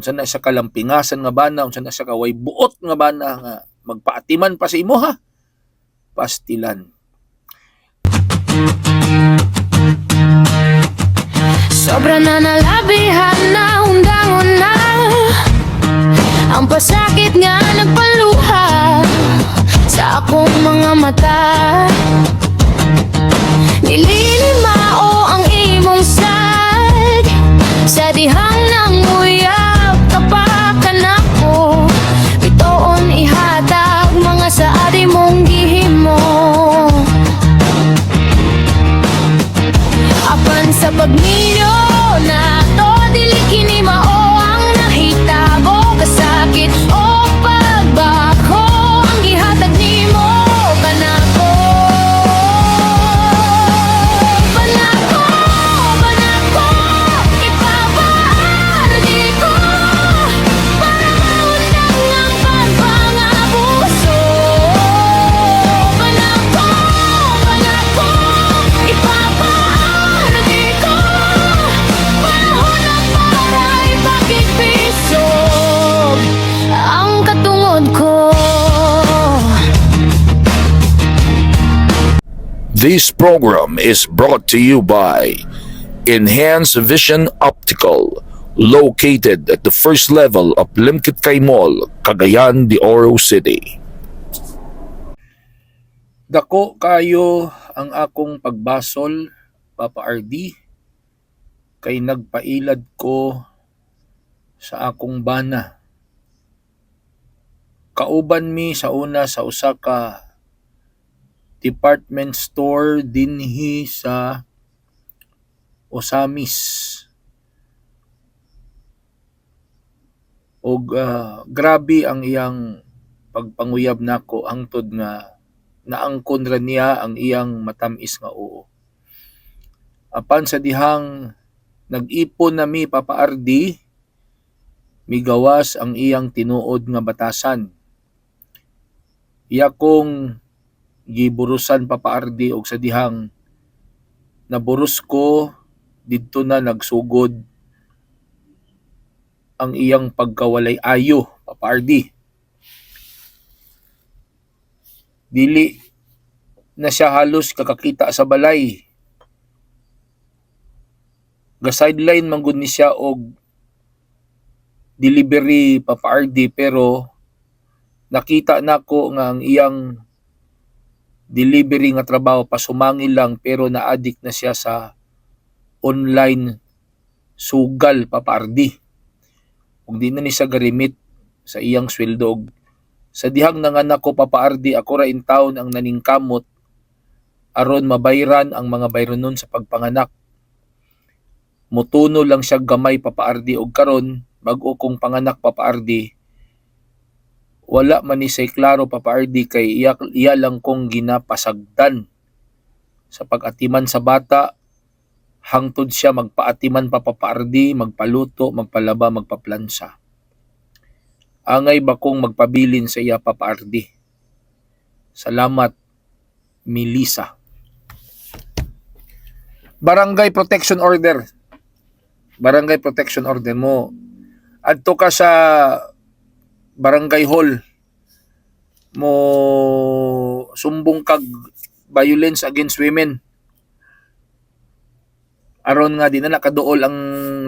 unsa na siya kalampingasan nga bana, unsa na siya kaway buot nga bana nga magpaatiman pa sa imo ha. Pastilan. Sobra na nalabihan na undangon na ang pasakit nga nagpaluha sa akong mga mata. Nililimao ang imong sad sa dihang nang uyab kapakan ako. Bitoon ihatag mga saadi mong gihimo. Apan sa pagmino na to dili kini mao ang nahitabo. Kasakit o pagbako ang gihatag nimo kanako. Panako, panako, ipapaardi ko para maundang ang pagpangabuso. Panako, panako, ipapaardi ko panahon na para ipakikpiso ang katungod ko. This program is brought to you by Enhanced Vision Optical, located at the first level of Limkit Kay Mall, Cagayan de Oro City. Dako kayo ang akong pagbasol, Papa RD, kay nagpailad ko sa akong bana. Kauban mi sa una sa usa ka department store dinhi sa Osamis. Og grabe ang iyang pagpanguyab nako hangtod nga naangkon ra niya ang iyang matamis nga oo. Apan sa dihang nag-ipon na mi Papa RD, migawas ang iyang tinuod nga batasan. Iya kong giburusan Papa RD og sa dihang naburus ko didto na nagsugod ang iyang pagkawalay ayo Papa RD. Dili na siya halos kakakita sa balay. Ga-sideline man gud ni siya og delivery Papa RD, pero nakita nako nga ang iyang delivery nga trabaho pasumangil lang, pero na-addict na siya sa online sugal Papa RD. Ug di na ni siya garimit sa iyang sweldo. Og sa dihang nanganak ko Papa RD, ako ra in town ang naningkamot aron mabayran ang mga bayronon sa pagpanganak. Mutuno lang siya gamay Papa RD, og karon bag-o kong panganak Papa RD, wala man ni say klaro Papa RD, kay iya lang kong ginapasagdan sa pag-atiman sa bata hangtod siya magpaatiman pa Papa RD, magpaluto, magpalaba, magpaplansa. Angay ba kong magpabilin sa iya Papa RD? Salamat, Melissa. Barangay Protection Order. Barangay Protection Order mo. Adto ka sa barangay hall, mo sumbong kag violence against women. Aron nga di na nakaduol ang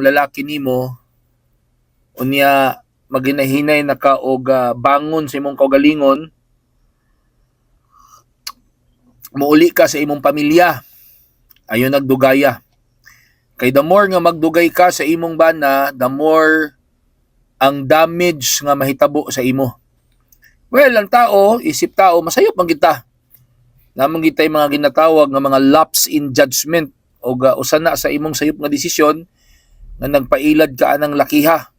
lalaki nimo, unya maginahinay na ka og bangon sa imong kaugalingon, muuli ka sa imong pamilya. Ayon nagdugaya. Kay the more nga magdugay ka sa imong bana, the more ang damage nga mahitabo sa imo. Well, ang tao, isip tao, masayop man kita. Namang kita yung mga ginatawag nga mga lapse in judgment o usana sa imong sayop nga desisyon nga nagpailad ka anang lakiha.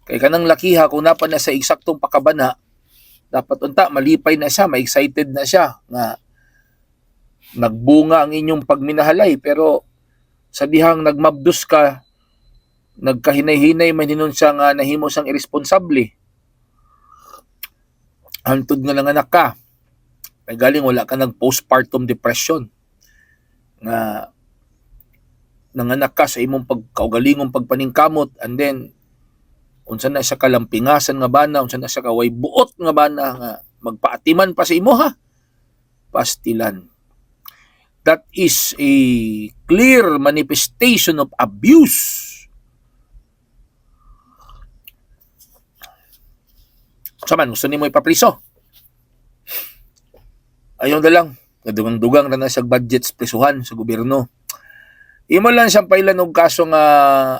Kay kanang lakiha, kung napa na sa eksaktong pakabana, dapat unta malipay na siya, ma-excited na siya nga nagbunga ang inyong pagminahalay, pero sa dihang nagmabdus ka, nagkahinay-hinay man hinon siya nga nahimo siyang irresponsable. Hantod nga nanganak ka, ay galing wala ka ng postpartum depression. Nga nanganak ka sa imong pagkaugalingong pagpaningkamot, and then unsa na siya kalampingasan nga bana, unsa na siya kaway buot nga bana nga magpaatiman pa sa imo ha, pastilan. That is a clear manifestation of abuse. Saman, gusto nimo ipapriso? Ayun na lang, dugang-dugang na sa budgets prisuhan sa gobyerno. Imo lang siyang pailan og kaso nga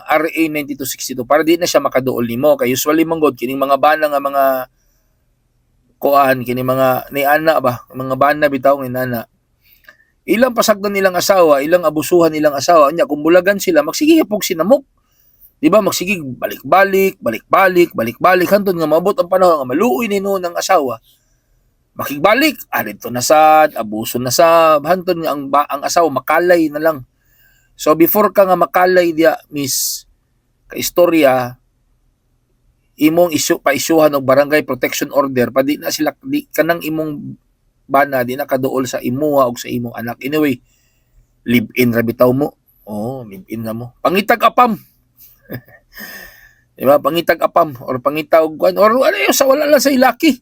RA 9262 para di na siya makaduol nimo kay usually manggod kining mga bana nga mga kuan kini mga ni ana ba, mga bana bitaw ni nana. Ilang pasagdan nilang asawa, ilang abusuhan nilang asawa, nya kung bulagan sila magsige pog sinamok. Di ba magsige balik-balik hantod nga maabot ang panahon nga maluoy ni no ng asawa. Makigbalik, dito na sad, abuso na sad, hantod nga ang asawa makalay na lang. So before ka nga makalay dia miss ka istorya, imong pa-isyuhan og barangay protection order pa di na sila di kanang imong bana di na kaduol sa imuha og sa imong anak. Anyway, live-in ra bitaw mo. Oh, live-in na mo. Pangitag apam. Diba? Pangitag apam or pangitag or ano yun, sa wala lang sa ilaki.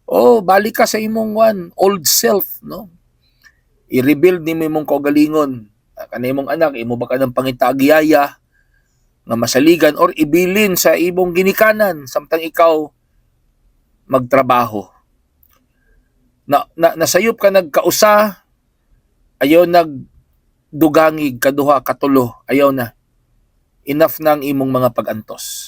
Oh, balik ka sa imong old self, no? I-rebuild ni mo imong kaugalingon. Kanay imong anak, imo ba ka ng pangitagiyaya nga masaligan or ibilin sa imong ginikanan samtang ikaw magtrabaho. Nasayop ka nagkausa, ayaw nagdugangig, kaduha, katulo, ayaw na. Enough na ang imong mga pagantos.